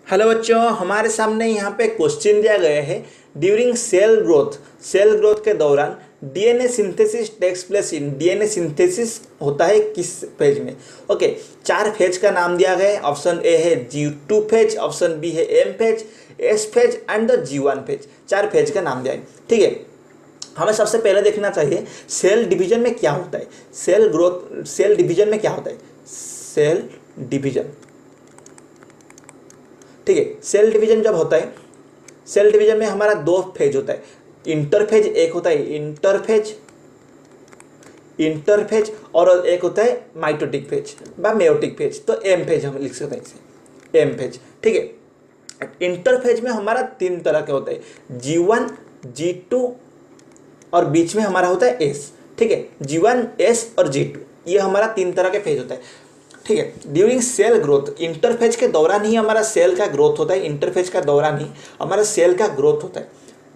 Hello बच्चों, हमारे सामने यहाँ पे क्वेश्चन दिया गया है। ड्यूरिंग सेल ग्रोथ के दौरान DNA synthesis takes place in, DNA synthesis होता है किस फेज में। ओके, 4 फेज का नाम दिया गया है। ऑप्शन ए है G2 फेज, ऑप्शन बी है M phase, S phase and the G1 phase. 4 phase का नाम दिया है। ठीक है, हमें सबसे पहले देखना चाहिए सेल डिवीजन में क्या होता है। सेल डिवीजन में क्या होता है, सेल डिवीजन। ठीक है, सेल डिवीजन जब होता है, सेल डिवीजन में हमारा 2 फेज होता है। इंटरफेज एक होता है इंटरफेज और एक होता है माइटोटिक फेज व मेयोटिक फेज। तो एम फेज हम लिख सकते हैं इसे, एम फेज। ठीक है, इंटरफेज में हमारा 3 तरह के होते हैं, G1, G2 और बीच में हमारा होता है S। ठीक है, G1, S और G2, ये हमारा 3 तरह के फेज होता है। ठीक है, ड्यूरिंग सेल ग्रोथ, इंटरफेज के दौरान ही हमारा सेल का ग्रोथ होता है। इंटरफेज का दौरान ही हमारा सेल का ग्रोथ होता है।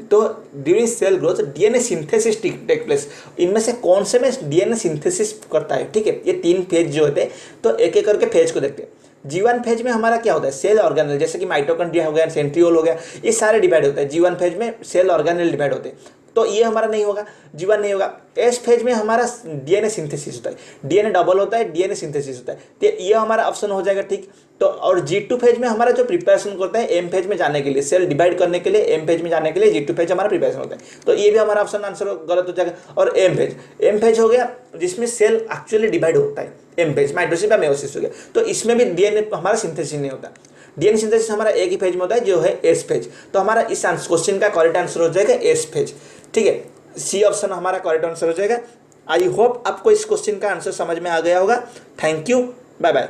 तो during cell growth DNA synthesis take place. इनमें से कौन से में डीएनए सिंथेसिस करता है। ठीक है, ये 3 फेज जो होते हैं, तो एक एक करके फेज को देखते हैं। G1 फेज में हमारा क्या होता है, सेल ऑर्गेनेल, जैसे कि माइटोकॉन्ड्रिया हो गया, सेंट्रियोल हो गया, ये सारे डिवाइड होता है। G1 फेज में सेल ऑर्गेनेल डिवाइड होते हैं, तो ये हमारा नहीं होगा, G1 नहीं होगा। एस फेज में हमारा डीएनए सिंथेसिस होता है, डीएनए डबल होता है, डीएनए सिंथेसिस होता है, तो ये हमारा ऑप्शन हो जाएगा। ठीक, तो और G2 फेज में हमारा जो प्रिपरेशन करता है एम फेज में जाने के लिए, सेल डिवाइड करने के लिए एम फेज में जाने के लिए G2 फेज हमारा प्रिपरेशन होता है, तो ये भी हमारा ऑप्शन आंसर गलत हो जाएगा। और एम फेज हो गया जिसमें सेल एक्चुअली डिवाइड होता है, एम फेज माइटोसिस या मेयोसिस हो गया, तो इसमें भी डीएनए हमारा सिंथेसिस नहीं होता। डीएनए सिंथेसिस हमारा एक ही फेज में होता है जो है एस फेज। तो हमारा इस क्वेश्चन का करेक्ट आंसर हो जाएगा एस फेज। ठीक है, सी ऑप्शन हमारा करेक्ट आंसर हो जाएगा। आई होप आपको इस क्वेश्चन का आंसर समझ में आ गया होगा। Thank you, bye bye.